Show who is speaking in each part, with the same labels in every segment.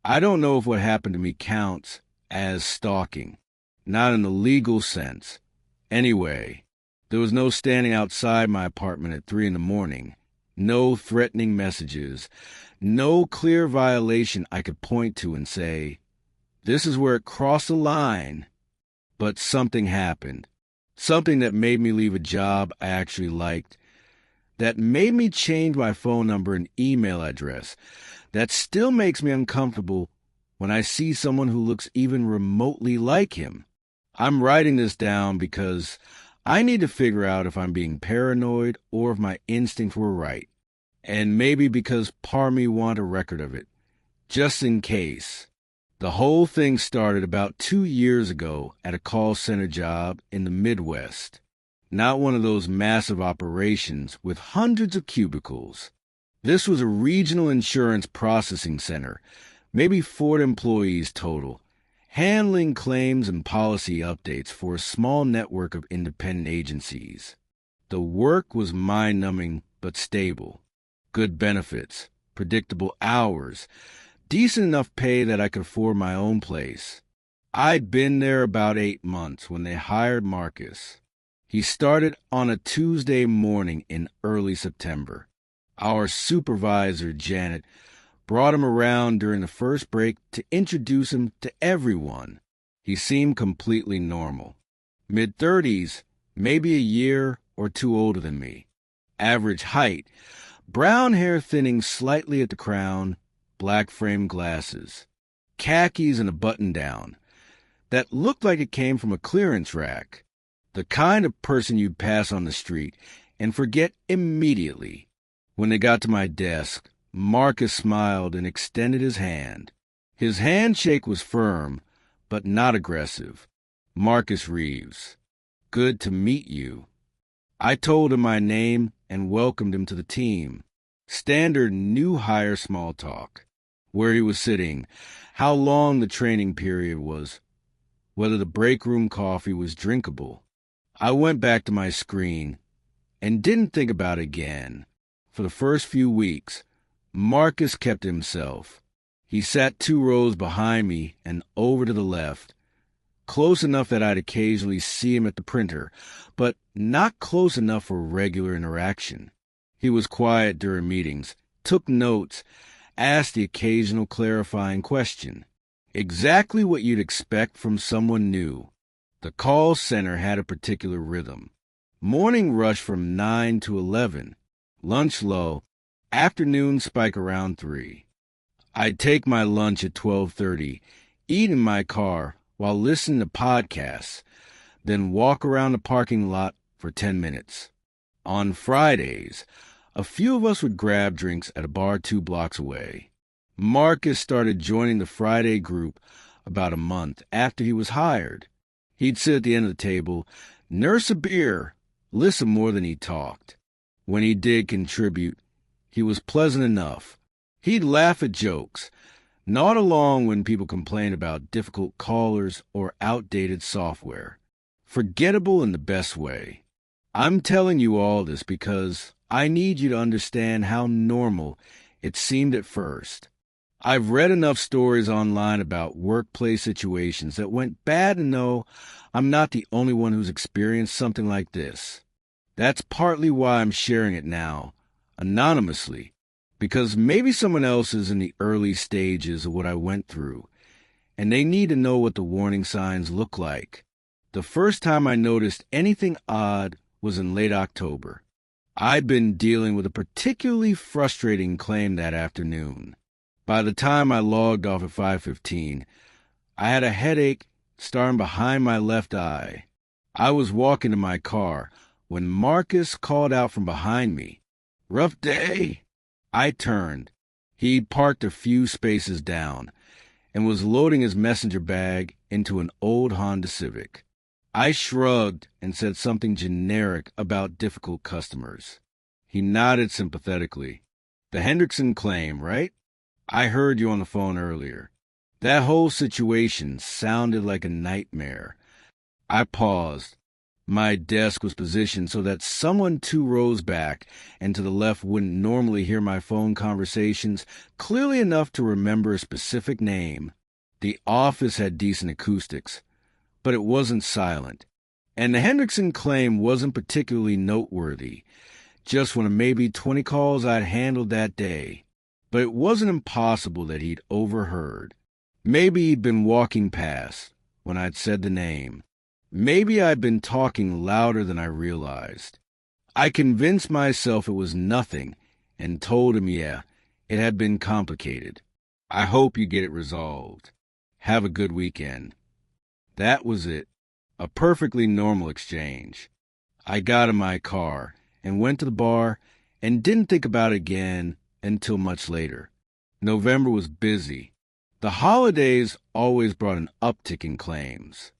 Speaker 1: I don't know if what happened to me counts as stalking, not in the legal sense. Anyway, there was no standing outside my apartment at 3 in the morning, no threatening messages, no clear violation I could point to and say, this is where it crossed the line. But something happened. Something that made me leave a job I actually liked, that made me change my phone number and email address, that still makes me uncomfortable when I see someone who looks even remotely like him. I'm writing this down because I need to figure out if I'm being paranoid or if my instincts were right. And maybe because part of me want a record of it, just in case. The whole thing started about 2 years ago at a call center job in the Midwest. Not one of those massive operations with hundreds of cubicles. This was a regional insurance processing center, maybe 40 employees total, handling claims and policy updates for a small network of independent agencies. The work was mind-numbing but stable. Good benefits, predictable hours, decent enough pay that I could afford my own place. I'd been there about 8 months when they hired Marcus. He started on a Tuesday morning in early September. Our supervisor, Janet, brought him around during the first break to introduce him to everyone. He seemed completely normal. Mid-30s, maybe a year or two older than me. Average height, brown hair thinning slightly at the crown, black frame glasses, khakis and a button-down that looked like it came from a clearance rack. The kind of person you'd pass on the street and forget immediately. When they got to my desk, Marcus smiled and extended his hand. His handshake was firm, but not aggressive. Marcus Reeves. Good to meet you. I told him my name and welcomed him to the team. Standard new hire small talk. Where he was sitting, how long the training period was, whether the break room coffee was drinkable. I went back to my screen and didn't think about it again. For the first few weeks, Marcus kept himself. He sat 2 rows behind me and over to the left, close enough that I'd occasionally see him at the printer, but not close enough for regular interaction. He was quiet during meetings, took notes, asked the occasional clarifying question. Exactly what you'd expect from someone new. The call center had a particular rhythm. Morning rush from 9 to 11. Lunch low. Afternoon spike around 3. I'd take my lunch at 12:30, eat in my car while listening to podcasts, then walk around the parking lot for 10 minutes. On Fridays, a few of us would grab drinks at a bar 2 blocks away. Marcus started joining the Friday group about a month after he was hired. He'd sit at the end of the table, nurse a beer, listen more than he talked. When he did contribute, he was pleasant enough. He'd laugh at jokes, nod along when people complained about difficult callers or outdated software. Forgettable in the best way. I'm telling you all this because I need you to understand how normal it seemed at first. I've read enough stories online about workplace situations that went bad to know I'm not the only one who's experienced something like this. That's partly why I'm sharing it now, anonymously, because maybe someone else is in the early stages of what I went through, and they need to know what the warning signs look like. The first time I noticed anything odd was in late October. I'd been dealing with a particularly frustrating claim that afternoon. By the time I logged off at 5:15, I had a headache starting behind my left eye. I was walking to my car when Marcus called out from behind me, "Rough day." I turned. He'd parked a few spaces down and was loading his messenger bag into an old Honda Civic. I shrugged and said something generic about difficult customers. He nodded sympathetically. "The Hendrickson claim, right? I heard you on the phone earlier." That whole situation sounded like a nightmare. I paused. My desk was positioned so that someone 2 rows back and to the left wouldn't normally hear my phone conversations clearly enough to remember a specific name. The office had decent acoustics, but it wasn't silent. And the Hendrickson claim wasn't particularly noteworthy, just one of maybe 20 calls I'd handled that day. But it wasn't impossible that he'd overheard. Maybe he'd been walking past when I'd said the name. Maybe I'd been talking louder than I realized. I convinced myself it was nothing and told him, yeah, it had been complicated. I hope you get it resolved. Have a good weekend. That was it. A perfectly normal exchange. I got in my car and went to the bar and didn't think about it again until much later. November was busy. The holidays always brought an uptick in claims.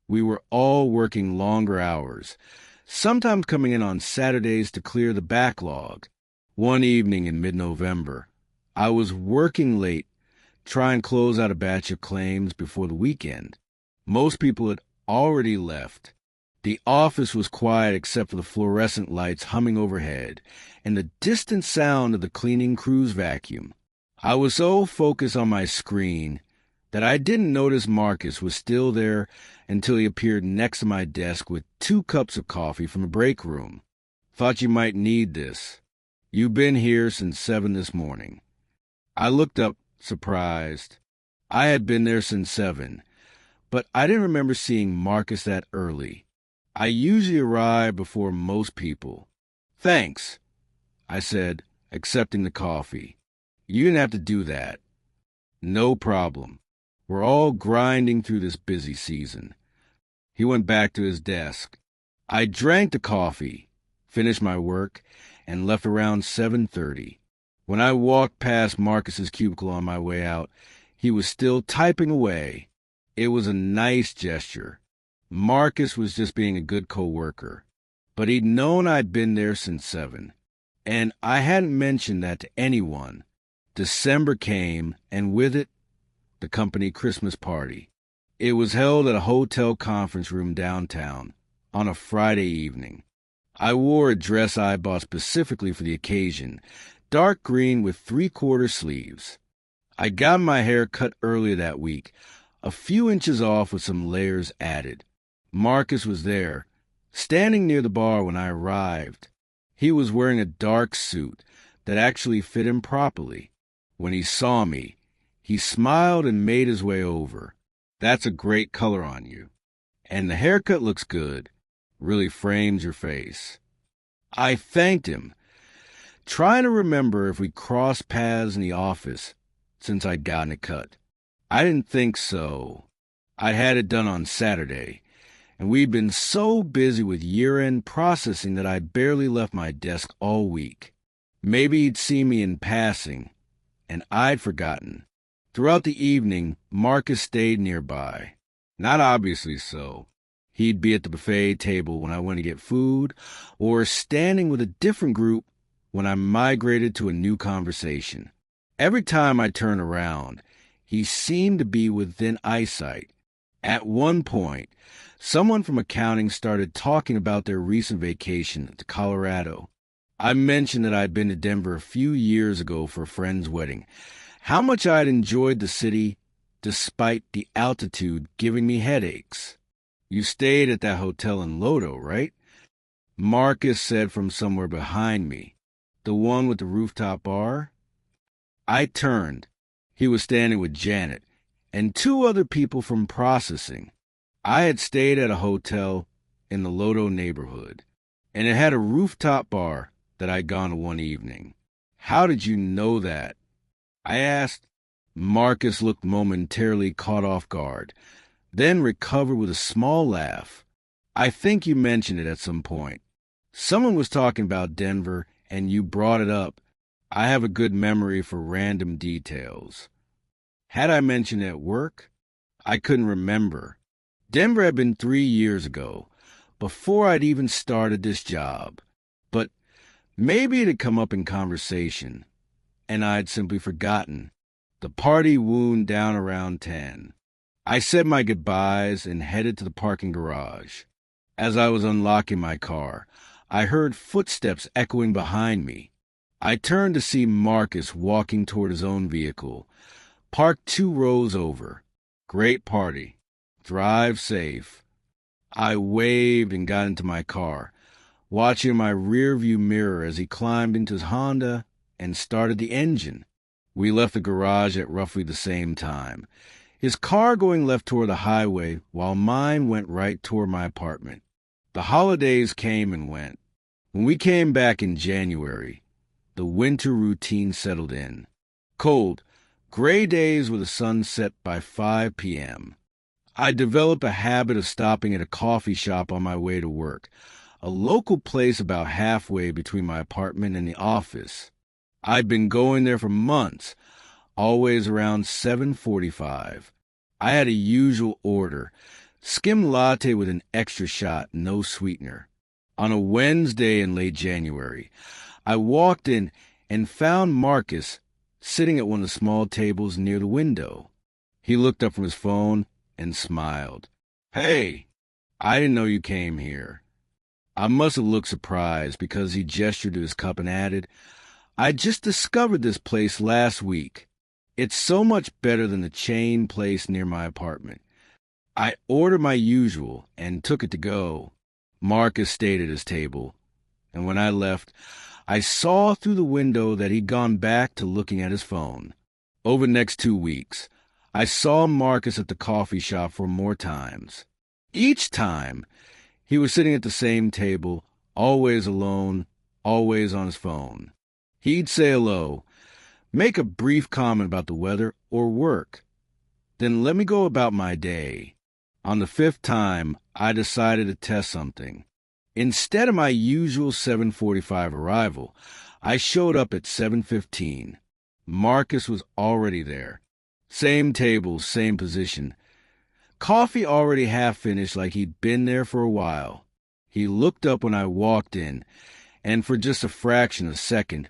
Speaker 1: We were all working longer hours, sometimes coming in on Saturdays to clear the backlog. One evening in mid-November, I was working late, trying to close out a batch of claims before the weekend. Most people had already left. The office was quiet except for the fluorescent lights humming overhead and the distant sound of the cleaning crew's vacuum. I was so focused on my screen that I didn't notice Marcus was still there until he appeared next to my desk with 2 cups of coffee from the break room. Thought you might need this. You've been here since 7 this morning. I looked up, surprised. I had been there since 7, but I didn't remember seeing Marcus that early. I usually arrive before most people. Thanks, I said, accepting the coffee. You didn't have to do that. No problem. We're all grinding through this busy season. He went back to his desk. I drank the coffee, finished my work, and left around 7:30. When I walked past Marcus's cubicle on my way out, he was still typing away. It was a nice gesture. Marcus was just being a good coworker. But he'd known I'd been there since 7, and I hadn't mentioned that to anyone. December came, and with it, the company Christmas party. It was held at a hotel conference room downtown on a Friday evening. I wore a dress I bought specifically for the occasion, dark green with 3/4 sleeves. I got my hair cut earlier that week, a few inches off with some layers added. Marcus was there, standing near the bar when I arrived. He was wearing a dark suit that actually fit him properly. When he saw me, he smiled and made his way over. That's a great color on you. And the haircut looks good. Really frames your face. I thanked him, trying to remember if we crossed paths in the office since I'd gotten it cut. I didn't think so. I had it done on Saturday, and we'd been so busy with year-end processing that I barely left my desk all week. Maybe he'd seen me in passing, and I'd forgotten. Throughout the evening, Marcus stayed nearby. Not obviously so. He'd be at the buffet table when I went to get food, or standing with a different group when I migrated to a new conversation. Every time I turned around, he seemed to be within eyesight. At one point, someone from accounting started talking about their recent vacation to Colorado. I mentioned that I'd been to Denver a few years ago for a friend's wedding, how much I'd enjoyed the city despite the altitude giving me headaches. You stayed at that hotel in Lodo, right? Marcus said from somewhere behind me. The one with the rooftop bar? I turned. He was standing with Janet and 2 other people from processing. I had stayed at a hotel in the Lodo neighborhood, and it had a rooftop bar that I'd gone to one evening. How did you know that? I asked. Marcus looked momentarily caught off guard, then recovered with a small laugh. I think you mentioned it at some point. Someone was talking about Denver, and you brought it up. I have a good memory for random details. Had I mentioned it at work? I couldn't remember. Denver had been 3 years ago, before I'd even started this job. But maybe it had come up in conversation, and I'd simply forgotten. The party wound down around 10. I said my goodbyes and headed to the parking garage. As I was unlocking my car, I heard footsteps echoing behind me. I turned to see Marcus walking toward his own vehicle, parked 2 rows over. Great party. Drive safe. I waved and got into my car, watching my rearview mirror as he climbed into his Honda and started the engine. We left the garage at roughly the same time, his car going left toward the highway while mine went right toward my apartment. The holidays came and went. When we came back in January, the winter routine settled in. Cold, gray days with the sun set by 5 p.m. I developed a habit of stopping at a coffee shop on my way to work, a local place about halfway between my apartment and the office. I'd been going there for months, always around 7:45. I had a usual order, skim latte with an extra shot, no sweetener. On a Wednesday in late January, I walked in and found Marcus sitting at one of the small tables near the window. He looked up from his phone and smiled. "Hey, I didn't know you came here." I must have looked surprised because he gestured to his cup and added, "I just discovered this place last week. It's so much better than the chain place near my apartment." I ordered my usual and took it to go. Marcus stayed at his table, and when I left, I saw through the window that he'd gone back to looking at his phone. Over the next 2 weeks, I saw Marcus at the coffee shop 4 more times. Each time, he was sitting at the same table, always alone, always on his phone. He'd say hello, make a brief comment about the weather or work, then let me go about my day. On the 5th time, I decided to test something. Instead of my usual 7:45 arrival, I showed up at 7:15. Marcus was already there. Same table, same position. Coffee already half finished like he'd been there for a while. He looked up when I walked in, and for just a fraction of a second,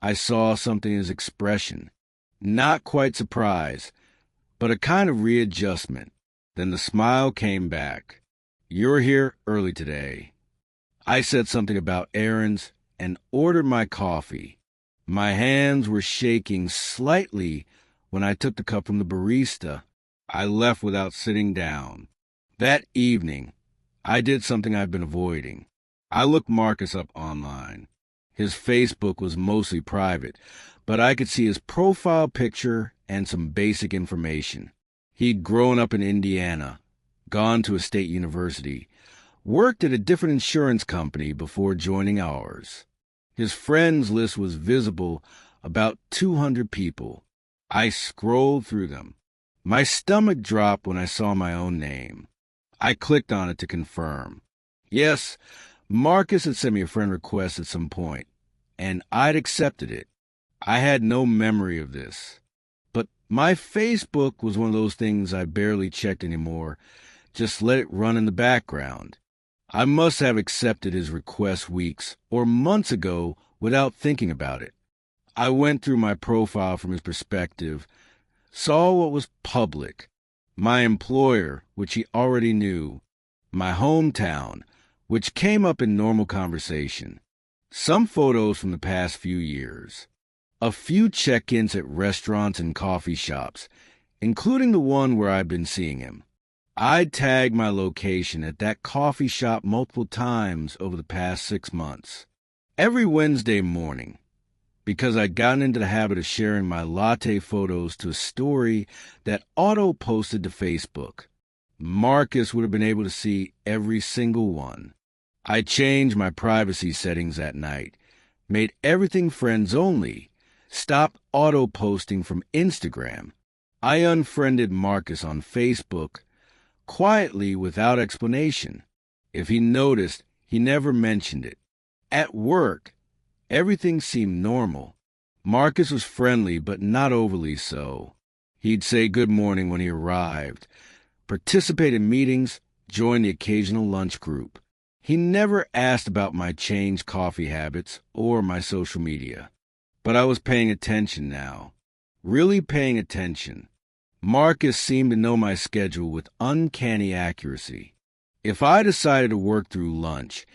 Speaker 1: I saw something in his expression. Not quite surprise, but a kind of readjustment. Then the smile came back. "You're here early today." I said something about errands and ordered my coffee. My hands were shaking slightly when I took the cup from the barista. I left without sitting down. That evening, I did something I've been avoiding. I looked Marcus up online. His Facebook was mostly private, but I could see his profile picture and some basic information. He'd grown up in Indiana, gone to a state university, worked at a different insurance company before joining ours. His friends list was visible, about 200 people. I scrolled through them. My stomach dropped when I saw my own name. I clicked on it to confirm. Yes, Marcus had sent me a friend request at some point, and I'd accepted it. I had no memory of this. But my Facebook was one of those things I barely checked anymore, just let it run in the background. I must have accepted his request weeks or months ago without thinking about it. I went through my profile from his perspective, saw what was public, my employer, which he already knew, my hometown, which came up in normal conversation, some photos from the past few years, a few check-ins at restaurants and coffee shops, including the one where I'd been seeing him. I'd tagged my location at that coffee shop multiple times over the past 6 months. Every Wednesday morning, because I'd gotten into the habit of sharing my latte photos to a story that auto-posted to Facebook, Marcus would have been able to see every single one. I changed my privacy settings at night, made everything friends only, stopped auto-posting from Instagram. I unfriended Marcus on Facebook, quietly without explanation. If he noticed, he never mentioned it. At work, everything seemed normal. Marcus was friendly, but not overly so. He'd say good morning when he arrived, participate in meetings, join the occasional lunch group. He never asked about my changed coffee habits or my social media. But I was paying attention now. Really paying attention. Marcus seemed to know my schedule with uncanny accuracy. If I decided to work through lunch,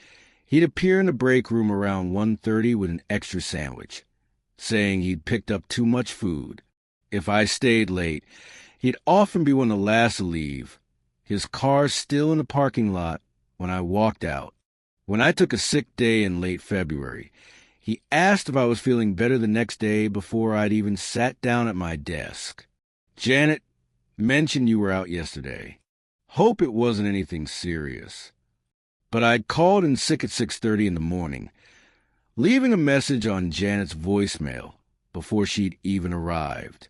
Speaker 1: he'd appear in the break room around 1:30 with an extra sandwich, saying he'd picked up too much food. If I stayed late, he'd often be one of the last to leave, his car still in the parking lot when I walked out. When I took a sick day in late February, he asked if I was feeling better the next day before I'd even sat down at my desk. "Janet mentioned you were out yesterday. Hope it wasn't anything serious." But I'd called in sick at 6:30 in the morning, leaving a message on Janet's voicemail before she'd even arrived.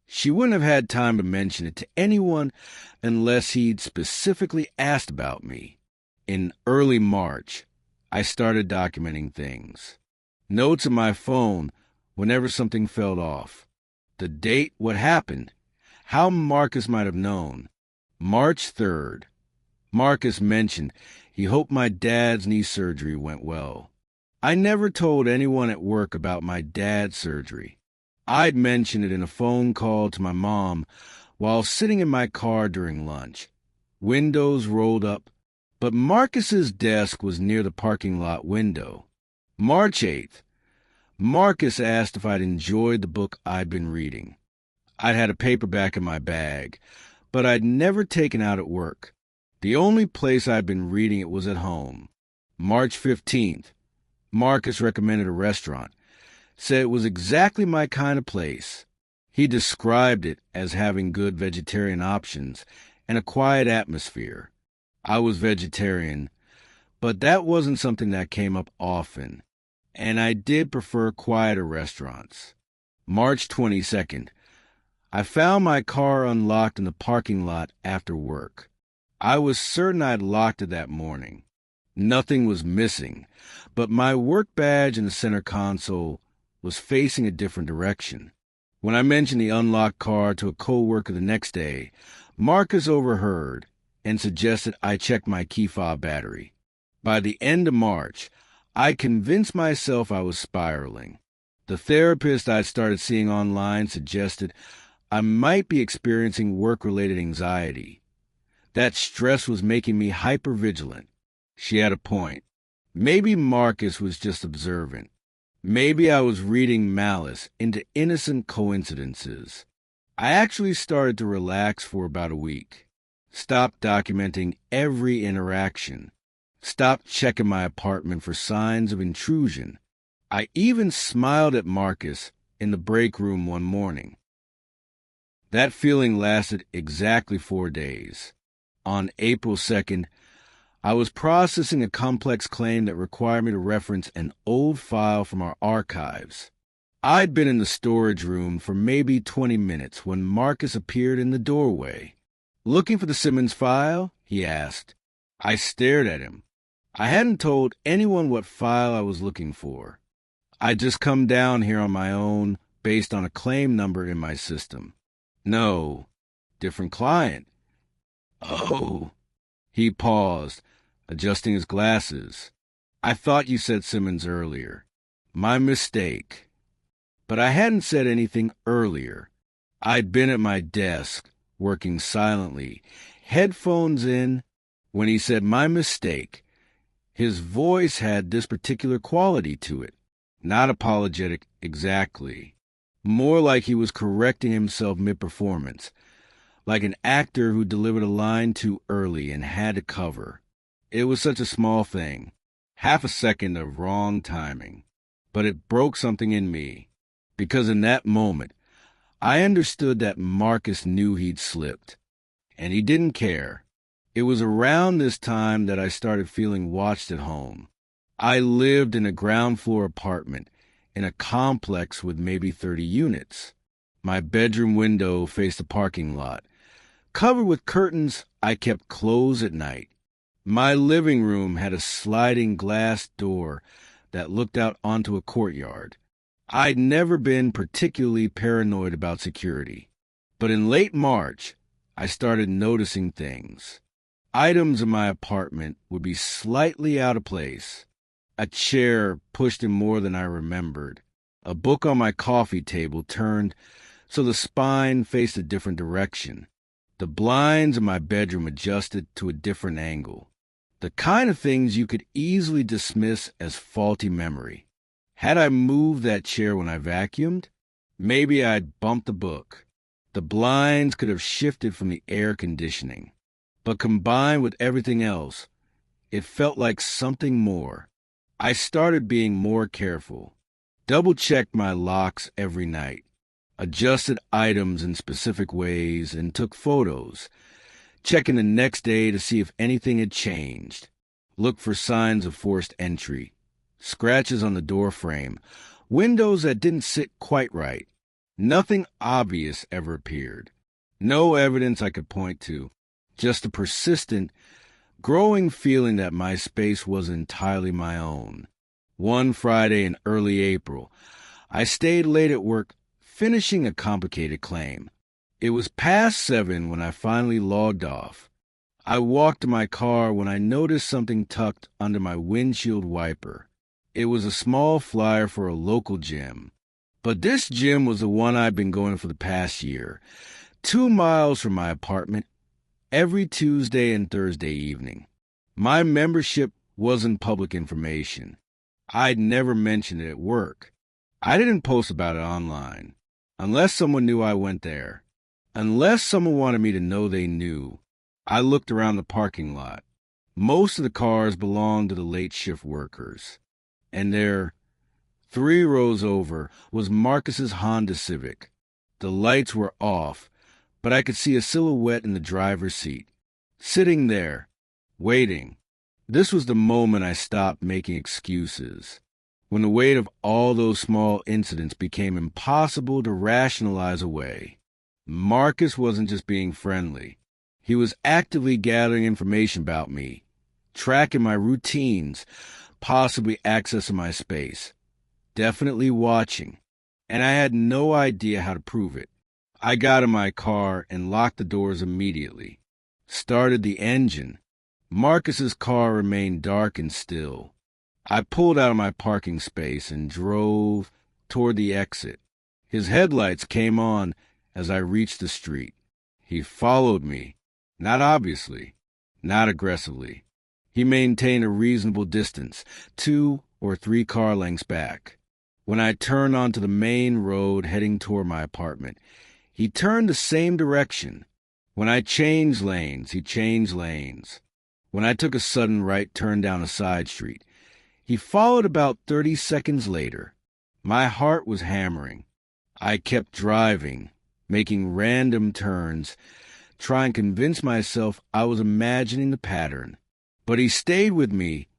Speaker 1: She wouldn't have had time to mention it to anyone unless he'd specifically asked about me. In early March, I started documenting things. Notes on my phone whenever something fell off. The date, what happened, how Marcus might have known. March 3rd. Marcus mentioned he hoped my dad's knee surgery went well. I never told anyone at work about my dad's surgery. I'd mentioned it in a phone call to my mom while sitting in my car during lunch. Windows rolled up, but Marcus's desk was near the parking lot window. March 8th. Marcus asked if I'd enjoyed the book I'd been reading. I'd had a paperback in my bag, but I'd never taken out at work. The only place I'd been reading it was at home. March 15th. Marcus recommended a restaurant, said it was exactly my kind of place. He described it as having good vegetarian options and a quiet atmosphere. I was vegetarian, but that wasn't something that came up often, and I did prefer quieter restaurants. March 22nd. I found my car unlocked in the parking lot after work. I was certain I'd locked it that morning. Nothing was missing, but my work badge in the center console was facing a different direction. When I mentioned the unlocked car to a coworker the next day, Marcus overheard and suggested I check my key fob battery. By the end of March, I convinced myself I was spiraling. The therapist I'd started seeing online suggested I might be experiencing work-related anxiety. That stress was making me hypervigilant. She had a point. Maybe Marcus was just observant. Maybe I was reading malice into innocent coincidences. I actually started to relax for about a week. Stopped documenting every interaction. Stopped checking my apartment for signs of intrusion. I even smiled at Marcus in the break room one morning. That feeling lasted exactly 4 days. On April 2nd, I was processing a complex claim that required me to reference an old file from our archives. I'd been in the storage room for maybe 20 minutes when Marcus appeared in the doorway. "Looking for the Simmons file?" he asked. I stared at him. I hadn't told anyone what file I was looking for. I'd just come down here on my own based on a claim number in my system. "No, different client." "Oh." He paused, adjusting his glasses. "I thought you said Simmons earlier. My mistake." But I hadn't said anything earlier. I'd been at my desk, working silently, headphones in, when he said my mistake. His voice had this particular quality to it. Not apologetic exactly. More like he was correcting himself mid-performance, like an actor who delivered a line too early and had to cover. It was such a small thing, half a second of wrong timing, but it broke something in me, because in that moment, I understood that Marcus knew he'd slipped, and he didn't care. It was around this time that I started feeling watched at home. I lived in a ground-floor apartment in a complex with maybe 30 units. My bedroom window faced a parking lot. Covered with curtains I kept closed at night. My living room had a sliding glass door that looked out onto a courtyard. I'd never been particularly paranoid about security. But in late March, I started noticing things. Items in my apartment would be slightly out of place. A chair pushed in more than I remembered. A book on my coffee table turned so the spine faced a different direction. The blinds in my bedroom adjusted to a different angle. The kind of things you could easily dismiss as faulty memory. Had I moved that chair when I vacuumed? Maybe I'd bumped the book. The blinds could have shifted from the air conditioning. But combined with everything else, it felt like something more. I started being more careful. Double-checked my locks every night. Adjusted items in specific ways and took photos. Checking the next day to see if anything had changed. Look for signs of forced entry. Scratches on the door frame. Windows that didn't sit quite right. Nothing obvious ever appeared. No evidence I could point to. Just a persistent, growing feeling that my space wasn't entirely my own. One Friday in early April, I stayed late at work finishing a complicated claim. It was past 7 when I finally logged off. I walked to my car when I noticed something tucked under my windshield wiper. It was a small flyer for a local gym. But this gym was the one I'd been going for the past year, 2 miles from my apartment, every Tuesday and Thursday evening. My membership wasn't public information. I'd never mentioned it at work. I didn't post about it online, unless someone knew I went there. Unless someone wanted me to know they knew. I looked around the parking lot. Most of the cars belonged to the late shift workers. And there, 3 rows over, was Marcus's Honda Civic. The lights were off, but I could see a silhouette in the driver's seat, sitting there, waiting. This was the moment I stopped making excuses, when the weight of all those small incidents became impossible to rationalize away. Marcus wasn't just being friendly. He was actively gathering information about me, tracking my routines, possibly accessing my space, definitely watching, and I had no idea how to prove it. I got in my car and locked the doors immediately, started the engine. Marcus's car remained dark and still. I pulled out of my parking space and drove toward the exit. His headlights came on as I reached the street. He followed me, not obviously, not aggressively. He maintained a reasonable distance, 2 or 3 car lengths back. When I turned onto the main road heading toward my apartment, he turned the same direction. When I changed lanes, he changed lanes. When I took a sudden right turn down a side street, he followed about 30 seconds later. My heart was hammering. I kept driving, making random turns, trying to convince myself I was imagining the pattern. But he stayed with me,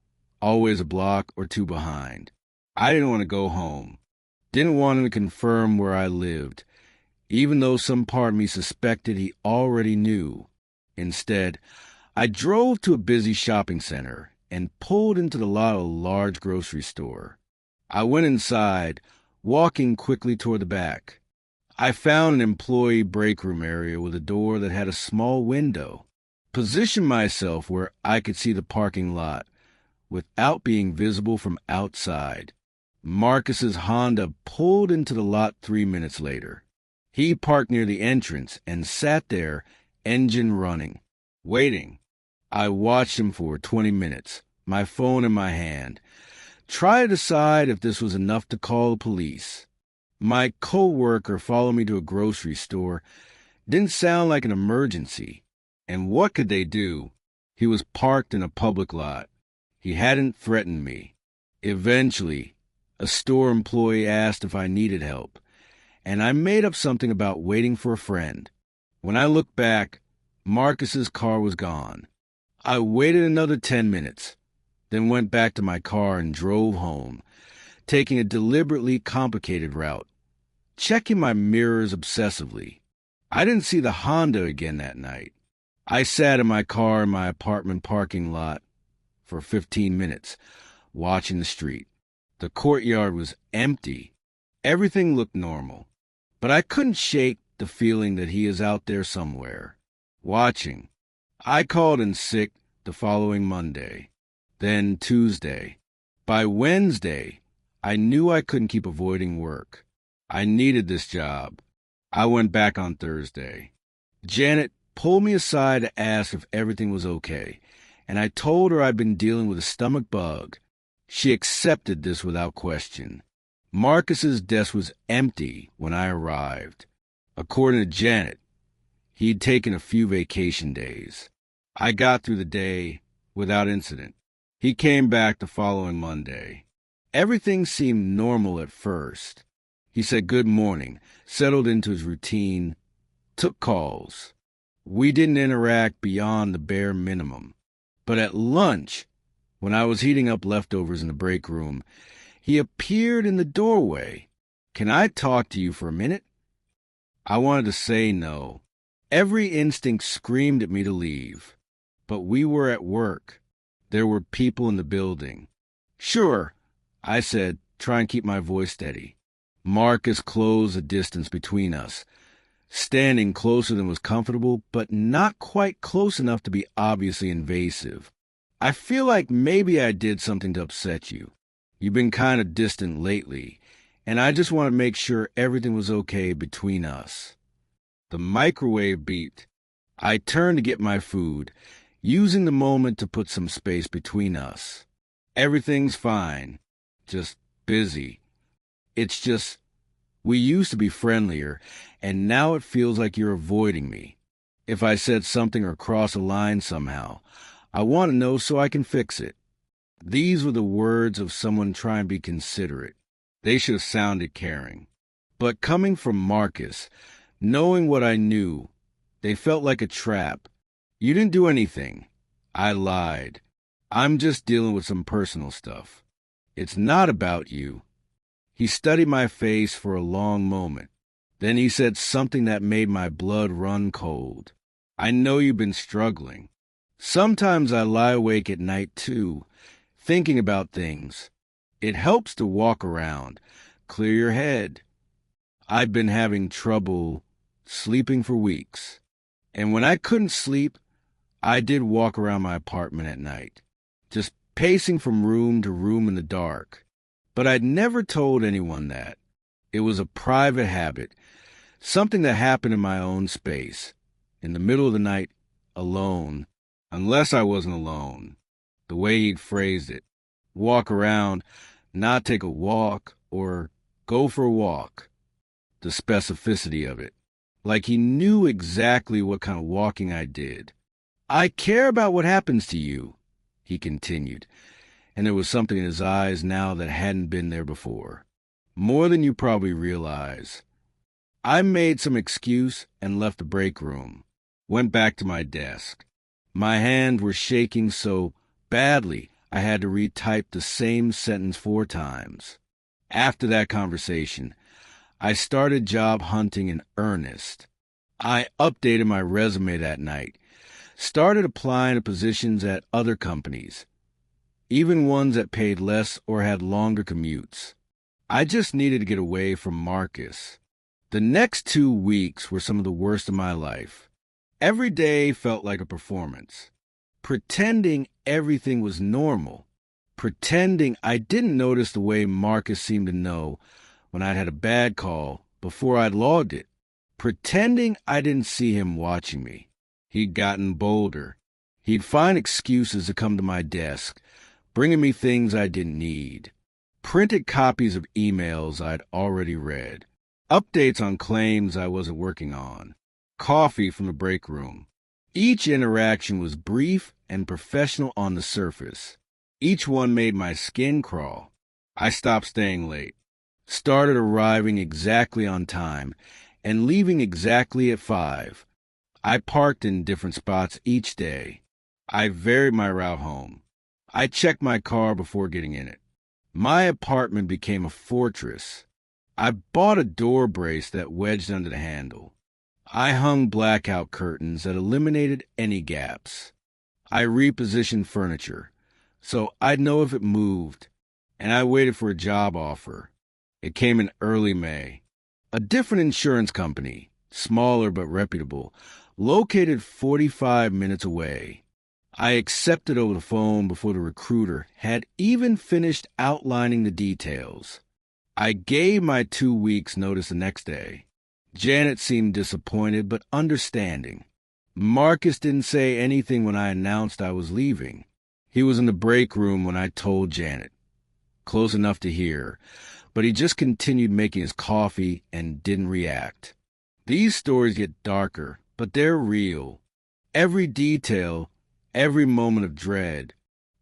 Speaker 1: always a block or 2 behind. I didn't want to go home. Didn't want him to confirm where I lived, even though some part of me suspected he already knew. Instead, I drove to a busy shopping center and pulled into the lot of a large grocery store. I went inside, walking quickly toward the back. I found an employee break room area with a door that had a small window. Positioned myself where I could see the parking lot without being visible from outside. Marcus's Honda pulled into the lot 3 minutes later. He parked near the entrance and sat there, engine running, waiting. I watched him for 20 minutes, my phone in my hand, try to decide if this was enough to call the police. My coworker followed me to a grocery store. Didn't sound like an emergency. And what could they do? He was parked in a public lot. He hadn't threatened me. Eventually, a store employee asked if I needed help, and I made up something about waiting for a friend. When I looked back, Marcus's car was gone. I waited another 10 minutes, then went back to my car and drove home, taking a deliberately complicated route, checking my mirrors obsessively. I didn't see the Honda again that night. I sat in my car in my apartment parking lot for 15 minutes, watching the street. The courtyard was empty. Everything looked normal. But I couldn't shake the feeling that he is out there somewhere, watching. I called in sick the following Monday, then Tuesday. By Wednesday, I knew I couldn't keep avoiding work. I needed this job. I went back on Thursday. Janet pulled me aside to ask if everything was okay, and I told her I'd been dealing with a stomach bug. She accepted this without question. Marcus's desk was empty when I arrived. According to Janet, he'd taken a few vacation days. I got through the day without incident. He came back the following Monday. Everything seemed normal at first. He said good morning, settled into his routine, took calls. We didn't interact beyond the bare minimum. But at lunch, when I was heating up leftovers in the break room, he appeared in the doorway. "Can I talk to you for a minute?" I wanted to say no. Every instinct screamed at me to leave. But we were at work. There were people in the building. "Sure," I said, trying to keep my voice steady. Marcus closed the distance between us, standing closer than was comfortable, but not quite close enough to be obviously invasive. "I feel like maybe I did something to upset you. You've been kind of distant lately, and I just want to make sure everything was okay between us." The microwave beeped. I turned to get my food, using the moment to put some space between us. "Everything's fine. Just busy. It's just, we used to be friendlier, and now it feels like you're avoiding me. If I said something or crossed a line somehow, I want to know so I can fix it." These were the words of someone trying to be considerate. They should have sounded caring. But coming from Marcus, knowing what I knew, they felt like a trap. "You didn't do anything." I lied. "I'm just dealing with some personal stuff." "It's not about you." He studied my face for a long moment. Then he said something that made my blood run cold. "I know you've been struggling. Sometimes I lie awake at night, too, thinking about things. It helps to walk around, clear your head. I've been having trouble sleeping for weeks. And when I couldn't sleep, I did walk around my apartment at night, just pacing from room to room in the dark. But I'd never told anyone that. It was a private habit, something that happened in my own space, in the middle of the night, alone, unless I wasn't alone. The way he'd phrased it, walk around, not take a walk, or go for a walk. The specificity of it, like he knew exactly what kind of walking I did. "I care about what happens to you," he continued, and there was something in his eyes now that hadn't been there before. "More than you probably realize." I made some excuse and left the break room, went back to my desk. My hands were shaking so badly I had to retype the same sentence 4 times. After that conversation, I started job hunting in earnest. I updated my resume that night, started applying to positions at other companies, even ones that paid less or had longer commutes. I just needed to get away from Marcus. The next 2 weeks were some of the worst of my life. Every day felt like a performance. Pretending everything was normal. Pretending I didn't notice the way Marcus seemed to know when I'd had a bad call before I'd logged it. Pretending I didn't see him watching me. He'd gotten bolder. He'd find excuses to come to my desk, bringing me things I didn't need. Printed copies of emails I'd already read. Updates on claims I wasn't working on. Coffee from the break room. Each interaction was brief and professional on the surface. Each one made my skin crawl. I stopped staying late, started arriving exactly on time, and leaving exactly at 5. I parked in different spots each day. I varied my route home. I checked my car before getting in it. My apartment became a fortress. I bought a door brace that wedged under the handle. I hung blackout curtains that eliminated any gaps. I repositioned furniture, so I'd know if it moved, and I waited for a job offer. It came in early May. A different insurance company, smaller but reputable, located 45 minutes away. I accepted over the phone before the recruiter had even finished outlining the details. I gave my 2 weeks' notice the next day. Janet seemed disappointed but understanding. Marcus didn't say anything when I announced I was leaving. He was in the break room when I told Janet, close enough to hear, but he just continued making his coffee and didn't react. These stories get darker, but they're real. Every detail, every moment of dread.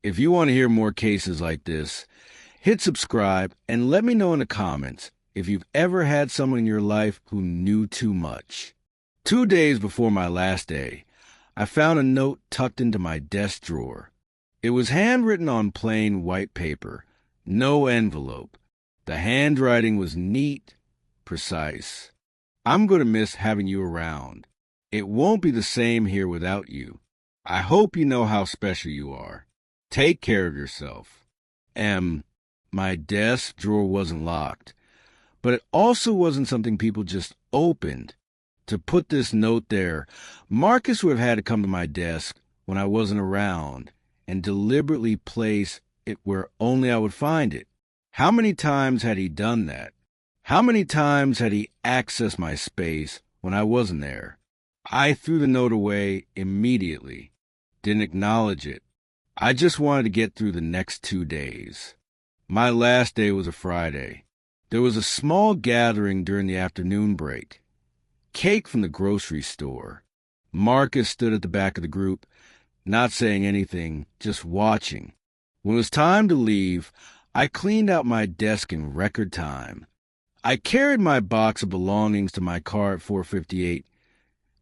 Speaker 1: If you want to hear more cases like this, hit subscribe and let me know in the comments if you've ever had someone in your life who knew too much. 2 days before my last day, I found a note tucked into my desk drawer. It was handwritten on plain white paper, no envelope. The handwriting was neat, precise. I'm going to miss having you around. It won't be the same here without you. I hope you know how special you are. Take care of yourself. My desk drawer wasn't locked, but it also wasn't something people just opened. To put this note there, Marcus would have had to come to my desk when I wasn't around and deliberately place it where only I would find it. How many times had he done that? How many times had he accessed my space when I wasn't there? I threw the note away immediately, didn't acknowledge it. I just wanted to get through the next 2 days. My last day was a Friday. There was a small gathering during the afternoon break. Cake from the grocery store. Marcus stood at the back of the group, not saying anything, just watching. When it was time to leave, I cleaned out my desk in record time. I carried my box of belongings to my car at 4:58,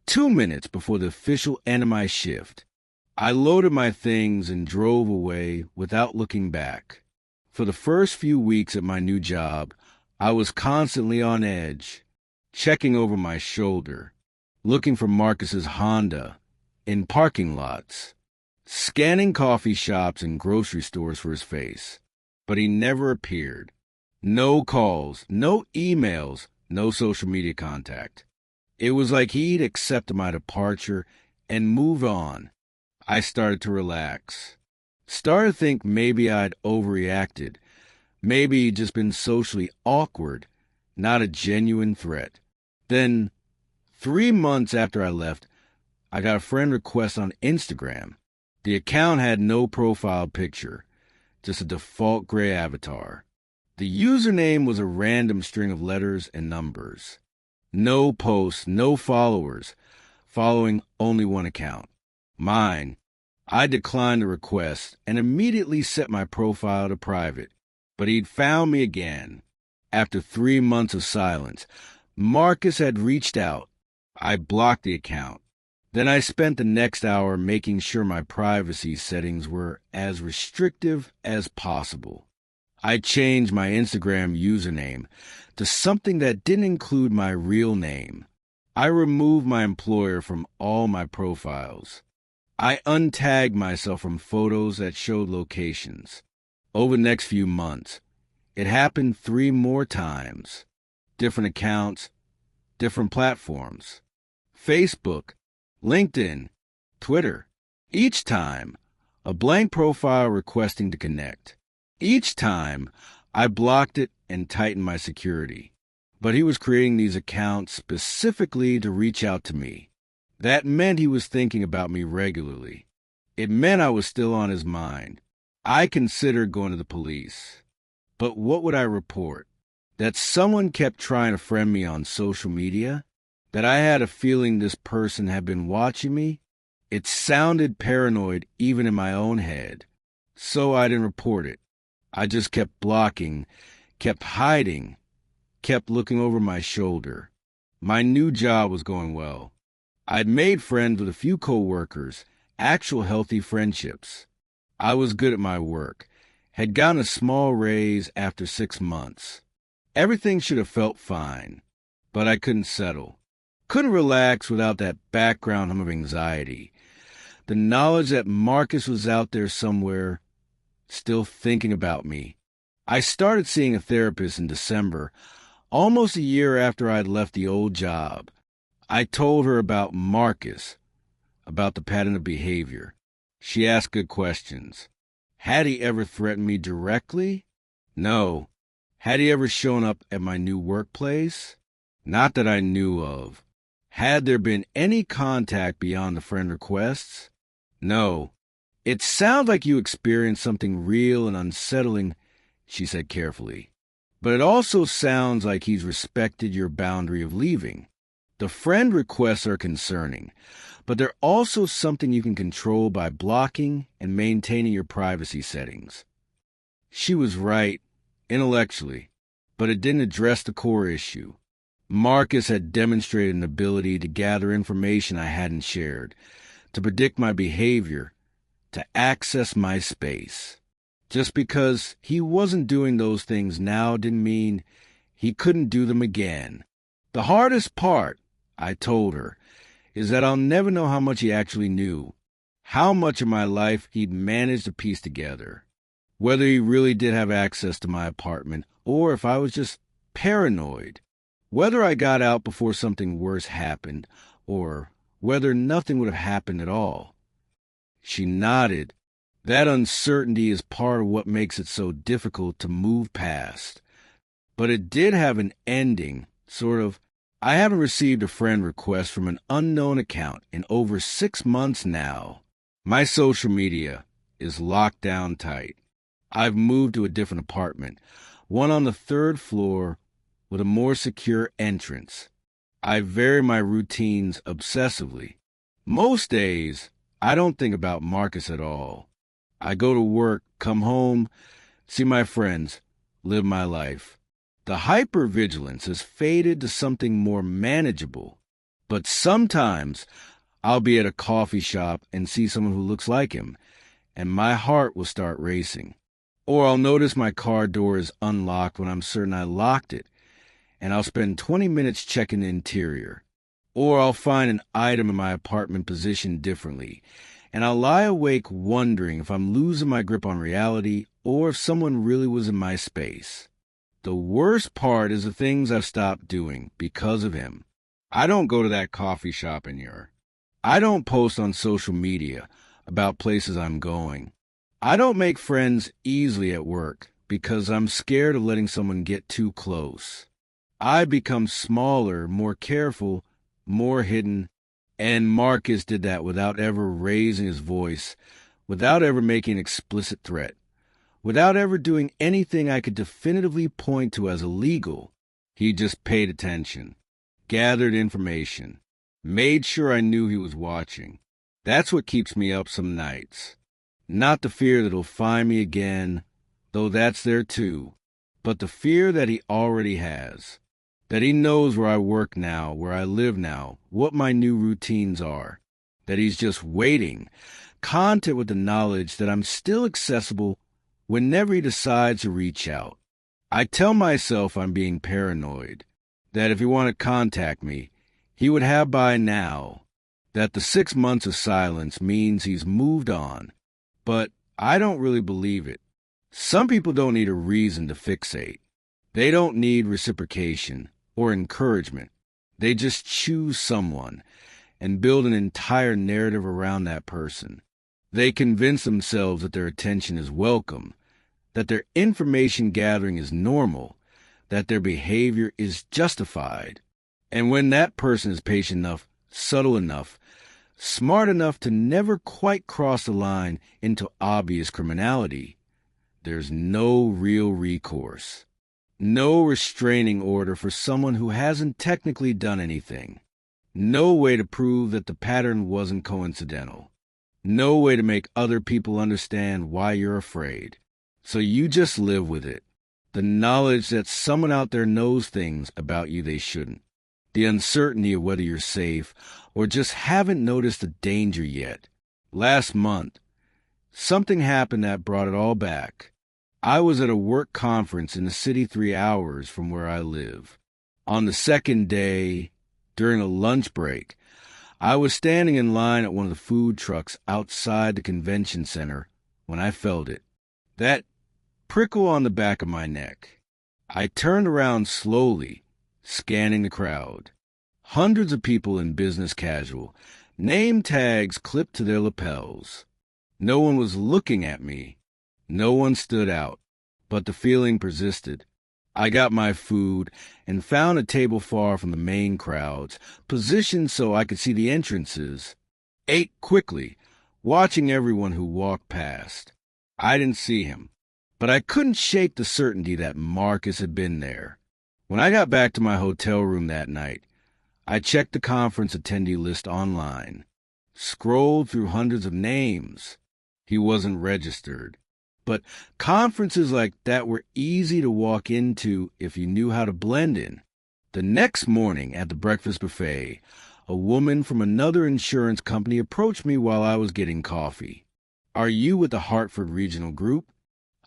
Speaker 1: 2 minutes before the official end of my shift. I loaded my things and drove away without looking back. For the first few weeks at my new job, I was constantly on edge, checking over my shoulder, looking for Marcus's Honda in parking lots, scanning coffee shops and grocery stores for his face. But he never appeared. No calls, no emails, no social media contact. It was like he'd accepted my departure and moved on. I started to relax. Started to think maybe I'd overreacted. Maybe he'd just been socially awkward, not a genuine threat. Then, 3 months after I left, I got a friend request on Instagram. The account had no profile picture, just a default gray avatar. The username was a random string of letters and numbers. No posts, no followers, following only one account. Mine. I declined the request and immediately set my profile to private. But he'd found me again. After 3 months of silence, Marcus had reached out. I blocked the account. Then I spent the next hour making sure my privacy settings were as restrictive as possible. I changed my Instagram username to something that didn't include my real name. I removed my employer from all my profiles. I untagged myself from photos that showed locations. Over the next few months, it happened 3 more times. Different accounts, different platforms. Facebook, LinkedIn, Twitter. Each time, a blank profile requesting to connect. Each time, I blocked it and tightened my security. But he was creating these accounts specifically to reach out to me. That meant he was thinking about me regularly. It meant I was still on his mind. I considered going to the police. But what would I report? That someone kept trying to friend me on social media? That I had a feeling this person had been watching me? It sounded paranoid even in my own head. So I didn't report it. I just kept blocking, kept hiding, kept looking over my shoulder. My new job was going well. I'd made friends with a few coworkers, actual healthy friendships. I was good at my work, had gotten a small raise after 6 months. Everything should have felt fine, but I couldn't settle. Couldn't relax without that background hum of anxiety. The knowledge that Marcus was out there somewhere, still thinking about me. I started seeing a therapist in December, almost a year after I'd left the old job. I told her about Marcus, about the pattern of behavior. She asked good questions. Had he ever threatened me directly? No. Had he ever shown up at my new workplace? Not that I knew of. Had there been any contact beyond the friend requests? No. It sounds like you experienced something real and unsettling, she said carefully. But it also sounds like he's respected your boundary of leaving. The friend requests are concerning, but they're also something you can control by blocking and maintaining your privacy settings. She was right, intellectually, but it didn't address the core issue. Marcus had demonstrated an ability to gather information I hadn't shared, to predict my behavior, to access my space. Just because he wasn't doing those things now didn't mean he couldn't do them again. The hardest part, I told her, is that I'll never know how much he actually knew, how much of my life he'd managed to piece together, whether he really did have access to my apartment or if I was just paranoid, whether I got out before something worse happened or whether nothing would have happened at all. She nodded. That uncertainty is part of what makes it so difficult to move past. But it did have an ending, sort of. I haven't received a friend request from an unknown account in over 6 months now. My social media is locked down tight. I've moved to a different apartment, one on the 3rd floor with a more secure entrance. I vary my routines obsessively. Most days, I don't think about Marcus at all. I go to work, come home, see my friends, live my life. The hypervigilance has faded to something more manageable. But sometimes I'll be at a coffee shop and see someone who looks like him, and my heart will start racing. Or I'll notice my car door is unlocked when I'm certain I locked it, and I'll spend 20 minutes checking the interior. Or I'll find an item in my apartment positioned differently, and I'll lie awake wondering if I'm losing my grip on reality or if someone really was in my space. The worst part is the things I've stopped doing because of him. I don't go to that coffee shop anymore. I don't post on social media about places I'm going. I don't make friends easily at work because I'm scared of letting someone get too close. I become smaller, more careful, more hidden, and Marcus did that without ever raising his voice, without ever making an explicit threat, without ever doing anything I could definitively point to as illegal. He just paid attention, gathered information, made sure I knew he was watching. That's what keeps me up some nights. Not the fear that he'll find me again, though that's there too, but the fear that he already has. That he knows where I work now, where I live now, what my new routines are. That he's just waiting, content with the knowledge that I'm still accessible whenever he decides to reach out. I tell myself I'm being paranoid, that if he wanted to contact me, he would have by now, that the 6 months of silence means he's moved on. But I don't really believe it. Some people don't need a reason to fixate. They don't need reciprocation or encouragement. They just choose someone and build an entire narrative around that person. They convince themselves that their attention is welcome, that their information gathering is normal, that their behavior is justified. And when that person is patient enough, subtle enough, smart enough to never quite cross the line into obvious criminality, there's no real recourse. No restraining order for someone who hasn't technically done anything. No way to prove that the pattern wasn't coincidental. No way to make other people understand why you're afraid. So you just live with it. The knowledge that someone out there knows things about you they shouldn't. The uncertainty of whether you're safe or just haven't noticed the danger yet. Last month, something happened that brought it all back. I was at a work conference in the city 3 hours from where I live. On the second day, during a lunch break, I was standing in line at one of the food trucks outside the convention center when I felt it. That prickle on the back of my neck. I turned around slowly, scanning the crowd. Hundreds of people in business casual, name tags clipped to their lapels. No one was looking at me. No one stood out, but the feeling persisted. I got my food and found a table far from the main crowds, positioned so I could see the entrances. Ate quickly, watching everyone who walked past. I didn't see him, but I couldn't shake the certainty that Marcus had been there. When I got back to my hotel room that night, I checked the conference attendee list online, scrolled through hundreds of names. He wasn't registered. But conferences like that were easy to walk into if you knew how to blend in. The next morning at the breakfast buffet, a woman from another insurance company approached me while I was getting coffee. "Are you with the Hartford Regional Group?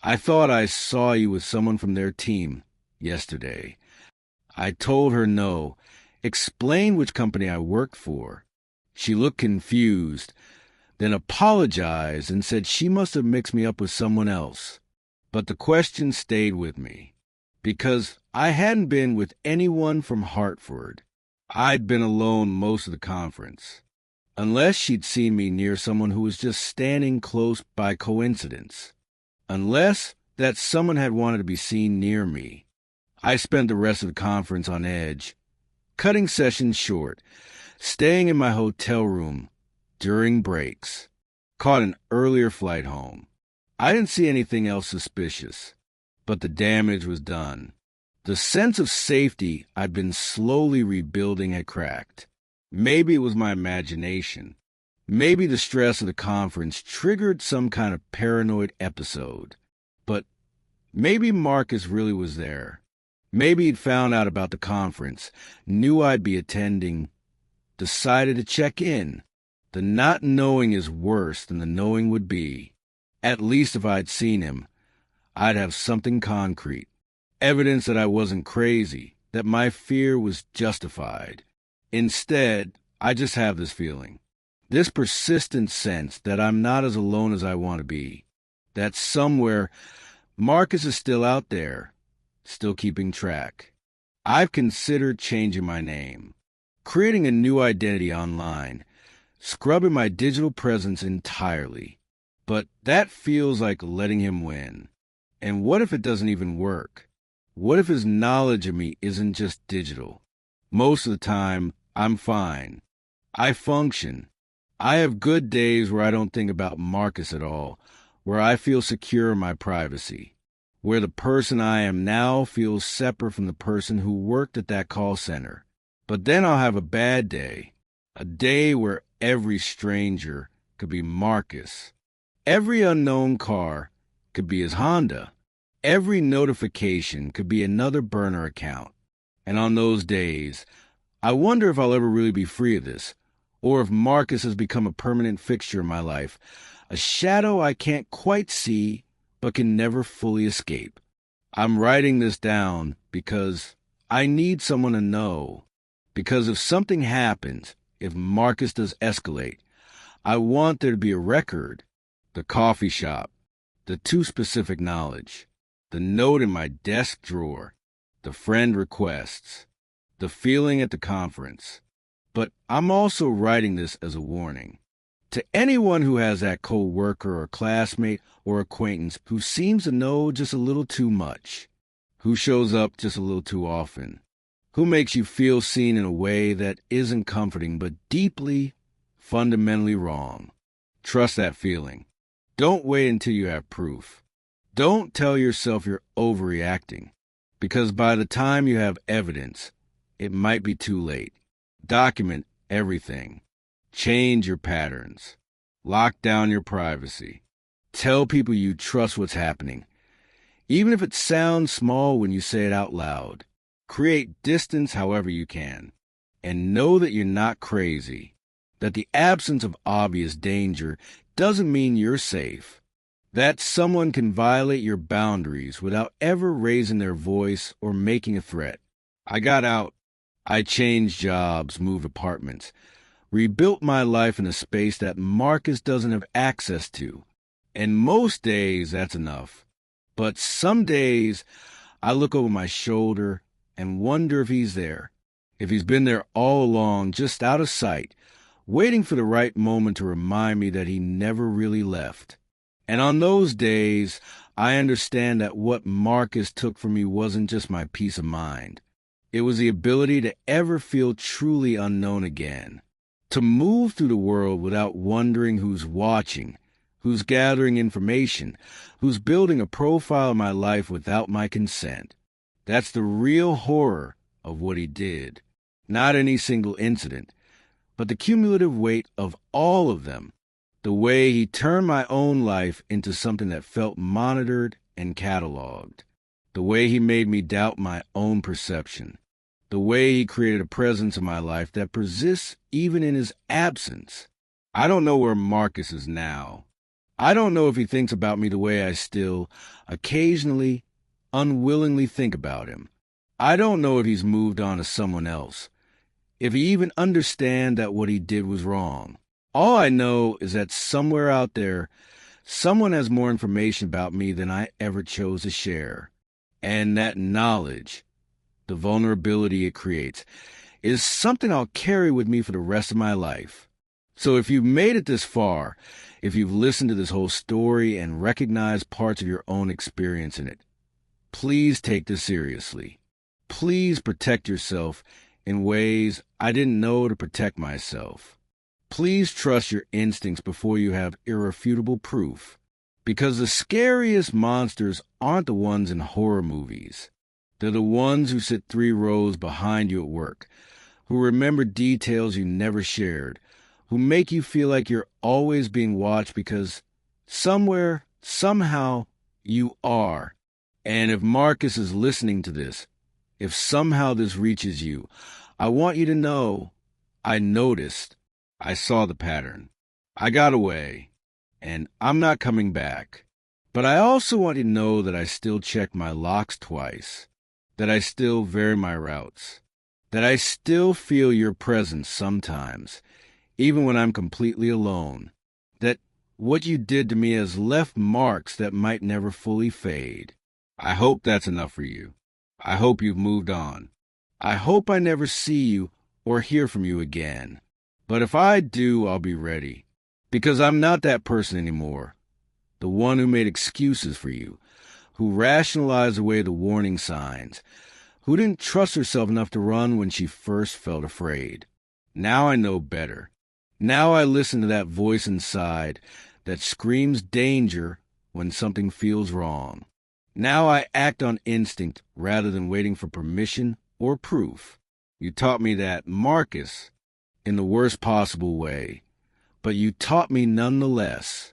Speaker 1: I thought I saw you with someone from their team yesterday." I told her no, explained which company I worked for. She looked confused, then apologized and said she must have mixed me up with someone else. But the question stayed with me, because I hadn't been with anyone from Hartford. I'd been alone most of the conference, unless she'd seen me near someone who was just standing close by coincidence, unless that someone had wanted to be seen near me. I spent the rest of the conference on edge, cutting sessions short, staying in my hotel room during breaks, caught an earlier flight home. I didn't see anything else suspicious, but the damage was done. The sense of safety I'd been slowly rebuilding had cracked. Maybe it was my imagination. Maybe the stress of the conference triggered some kind of paranoid episode. But maybe Marcus really was there. Maybe he'd found out about the conference, knew I'd be attending, decided to check in. The not knowing is worse than the knowing would be. At least if I'd seen him, I'd have something concrete, evidence that I wasn't crazy, that my fear was justified. Instead, I just have this feeling, this persistent sense that I'm not as alone as I want to be, that somewhere Marcus is still out there, still keeping track. I've considered changing my name, creating a new identity online, scrubbing my digital presence entirely. But that feels like letting him win. And what if it doesn't even work? What if his knowledge of me isn't just digital? Most of the time, I'm fine. I function. I have good days where I don't think about Marcus at all, where I feel secure in my privacy, where the person I am now feels separate from the person who worked at that call center. But then I'll have a bad day, a day where every stranger could be Marcus. Every unknown car could be his Honda. Every notification could be another burner account. And on those days, I wonder if I'll ever really be free of this, or if Marcus has become a permanent fixture in my life, a shadow I can't quite see but can never fully escape. I'm writing this down because I need someone to know. Because if something happens, if Marcus does escalate, I want there to be a record. The coffee shop, the too specific knowledge, the note in my desk drawer, the friend requests, the feeling at the conference. But I'm also writing this as a warning. To anyone who has that coworker or classmate or acquaintance who seems to know just a little too much, who shows up just a little too often, who makes you feel seen in a way that isn't comforting but deeply, fundamentally wrong. Trust that feeling. Don't wait until you have proof. Don't tell yourself you're overreacting, because by the time you have evidence, it might be too late. Document everything. Change your patterns. Lock down your privacy. Tell people you trust what's happening, even if it sounds small when you say it out loud. Create distance however you can. And know that you're not crazy, that the absence of obvious danger doesn't mean you're safe, that someone can violate your boundaries without ever raising their voice or making a threat. I got out. I changed jobs, moved apartments, rebuilt my life in a space that Marcus doesn't have access to. And most days, that's enough. But some days, I look over my shoulder and wonder if he's there, if he's been there all along, just out of sight, waiting for the right moment to remind me that he never really left. And on those days, I understand that what Marcus took from me wasn't just my peace of mind. It was the ability to ever feel truly unknown again. To move through the world without wondering who's watching, who's gathering information, who's building a profile of my life without my consent. That's the real horror of what he did. Not any single incident, but the cumulative weight of all of them. The way he turned my own life into something that felt monitored and cataloged. The way he made me doubt my own perception. The way he created a presence in my life that persists even in his absence. I don't know where Marcus is now. I don't know if he thinks about me the way I still, occasionally, unwillingly think about him. I don't know if he's moved on to someone else. If he even understands that what he did was wrong. All I know is that somewhere out there, someone has more information about me than I ever chose to share. And that knowledge, the vulnerability it creates, is something I'll carry with me for the rest of my life. So if you've made it this far, if you've listened to this whole story and recognized parts of your own experience in it, please take this seriously. Please protect yourself in ways I didn't know to protect myself. Please trust your instincts before you have irrefutable proof, because the scariest monsters aren't the ones in horror movies. They're the ones who sit 3 rows behind you at work, who remember details you never shared, who make you feel like you're always being watched because somewhere, somehow, you are. And if Marcus is listening to this, if somehow this reaches you, I want you to know I noticed. I saw the pattern. I got away, and I'm not coming back. But I also want you to know that I still check my locks twice, that I still vary my routes, that I still feel your presence sometimes, even when I'm completely alone, that what you did to me has left marks that might never fully fade. I hope that's enough for you. I hope you've moved on. I hope I never see you or hear from you again. But if I do, I'll be ready. Because I'm not that person anymore. The one who made excuses for you. Who rationalized away the warning signs. Who didn't trust herself enough to run when she first felt afraid. Now I know better. Now I listen to that voice inside that screams danger when something feels wrong. Now I act on instinct rather than waiting for permission or proof. You taught me that, Marcus, in the worst possible way, but you taught me nonetheless.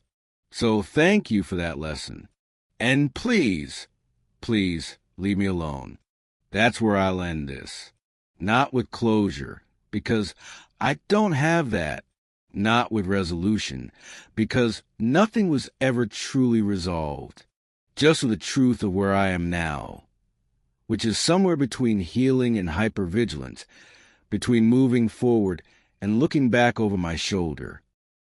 Speaker 1: So thank you for that lesson. And please, please leave me alone. That's where I'll end this. Not with closure, because I don't have that. Not with resolution, because nothing was ever truly resolved. Just with the truth of where I am now, which is somewhere between healing and hypervigilance, between moving forward and looking back over my shoulder.